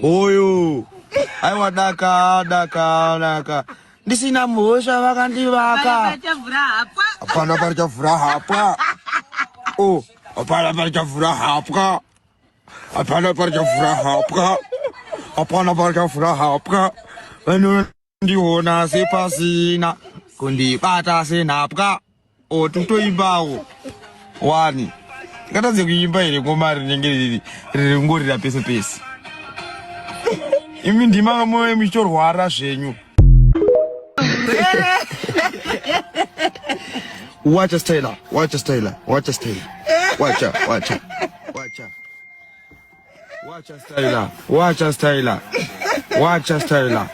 Oyo. Aiwa daka. Ndisina mhosva vakandivaka. Hapana parichavhura hapwa. Oh, hapana parichavhura hapwa. Hapana parichavhura hapwa. Hapana parichavhura hapwa. Vanondiona sepasina kundibata senhapwa. Oh, totoimbawo. Wani. Ngatadze kuimba here ngoma rinenge riri ngorira pese pese. Imi ndima moyo michorwara zvenyu. Watcha Stella. Watcha Stella. Watcha Stella. Watcha. Watcha Stella. Watcha Stella. Watcha Stella.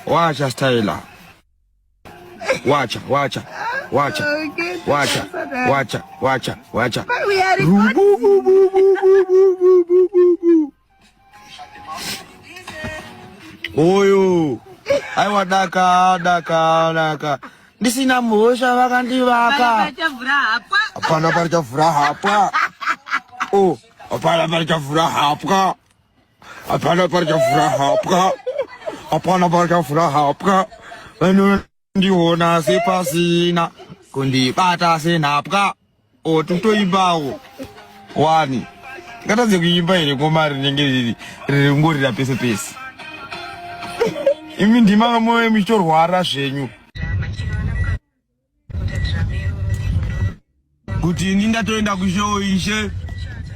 Watcha Stella. Watcha. Oyo. Aiwa daka. Ndisina mhosva vakandivaka. Hapana parichavhura hapwa. Oh, hapana parichavhura hapwa. Hapana parichavhura hapwa. Hapana parichavhura hapwa. Vanondiona sepasina kundibata senhapwa. Oh, totoimbawo. Wani. Ngatadze kuimba here ngoma rinenge riri ngorira pese pese. Imi ndima moyo michorwara zvenyu. Kuti ini ndatoenda kushow ishe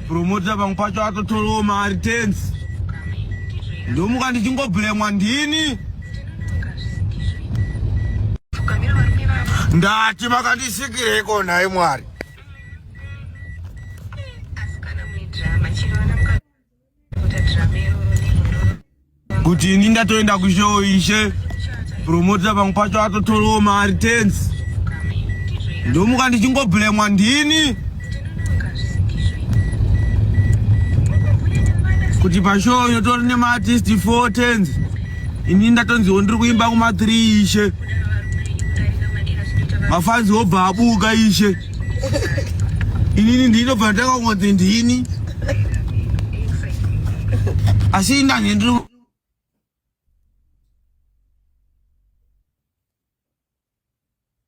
promota pamwe pacho atotorowo mari tens. Ndomuka ndichingobhlemwa ndini. Ndati makandisikireko naye Mwari. Kuti ini ndatoenda kushow ishe promota pamwe pacho atotorowo mari tens. Ndomuka ndichingobhlemwa ndini. Kuti pashow yotori nemaartist 4 tens. Ini ndatonziwo ndiri kuimba kuma3 ishe. Mafanzi obva abuka ishe. Inini ndinobva ndakangonzi ndini. Asi indani ndiri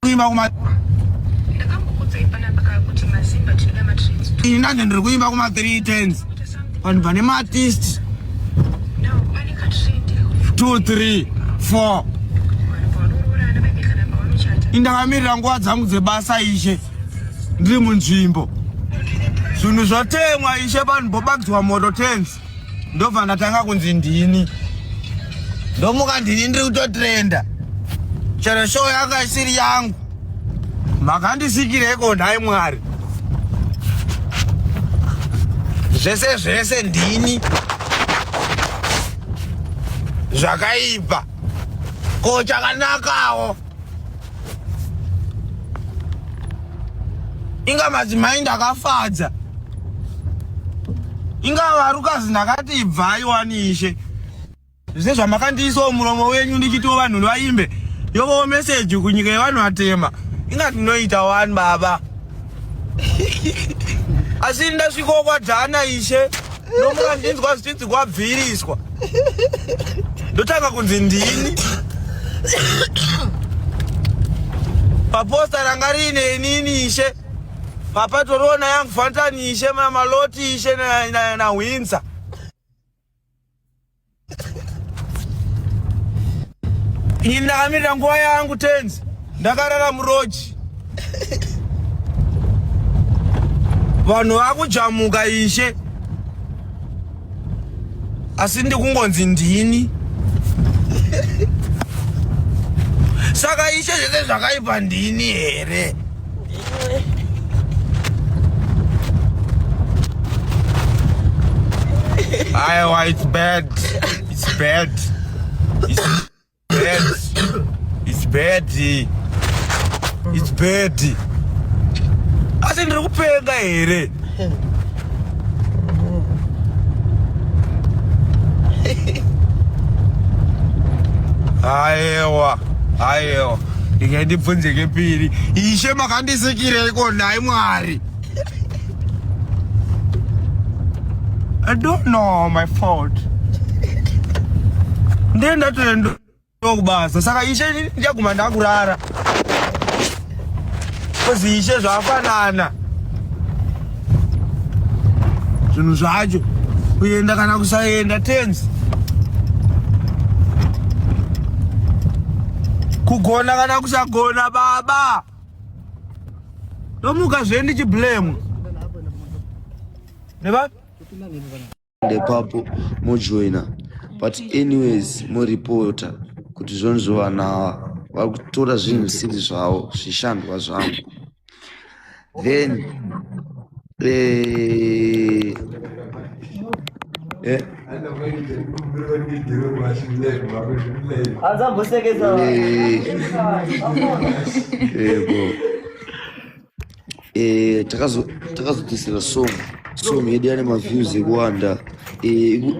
kuimba kuma Inani ndiri kuimba kuma3 tens. Vanhu vane maartist 2, 3, 4. Indakamirira nguva dzangu dzebasa ishe ndiri munzvimbo. Zvinhu zvatemwa ishe vanhu bobakidzwa moto tens. Ndobva ndatanga kunzi ndini. Ndomuka ndini ndiri kutotrenda. Chero show yanga isiri yangu. Makandisikireko naye Mwari. Zvese ndini. Zvakaipa. Ko chakanakawo. Inga madzimai ndakafadza. Inga varukazi ndakati ibvai wanishe. Zvese zvamakandiisawo muromo wenyu ndichitiwo vanhu vaimbe. Yovo message kunyika yevanhu vatema. Inga ndinoita wani baba. Asi ndasvikawo kwadhana ishe. Ndomuka ndinzwa zvichinzi kwabviriswa. Ndotanga kunzi ndini. Paposta ranga riine inini ishe. Papatorona yangu fantani ishe maloti ishe na Windsor. Ini ndakamirira nguva yangu tens. Ndakarara muroji. Vanhu vakujamuka ishe. Asi ndikungonzi ndini. Saka ishe zvese zvakaipa ndini here. Aiwa, it's bad. Asi ndiri kupenga here. Aiwa. Ndingandibvunze kepiri. Ishe makandisikireko naye Mwari. I don't know my fault. ndenda tendo kubasa saka ishe ndiyaguma ndakurara kozi ishe zvafanana zvinhu zvacho kuenda kana kusaenda tenzi kugona kana kusagona baba tomuka zvendichiblame neba ndepapo mojoina but anyways moreporta kuti zvonzovanawa vari kutora zvinhu zvisiri zvavo zvishandwa zvangu then takazotisira song yedu yane maviews ekuwanda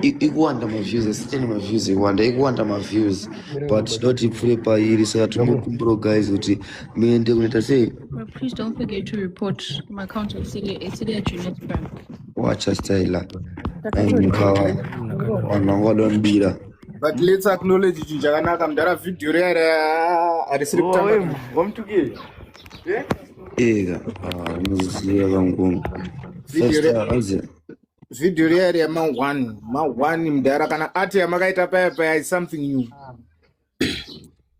ikuwanda maviews asitani maviews ekuwanda ikuwanda maviews but not ipfure pairi saka tingokumbura guys kuti muende kunoita sei. Please don't forget to report my account at Juliet Bank. Wacha style mkawa wanangu walonbira. But let's acknowledge it jaganaka mdara video arisiri kutamba wamtukie ega muziya kangungu video ya ma one mdara kana ati yamakaita paya is something new.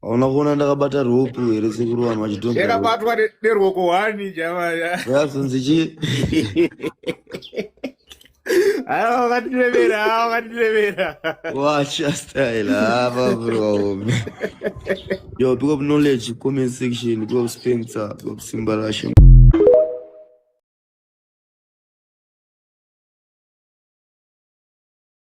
Unakuona ndakabata rope here sekuru vanhu vachitomba yakabatwa nerwoko wani jamani yazonzi chi ayo katirevera wacha style hapa bro yo pick up knowledge comment section, pick up Spencer, pick up Simba Russian.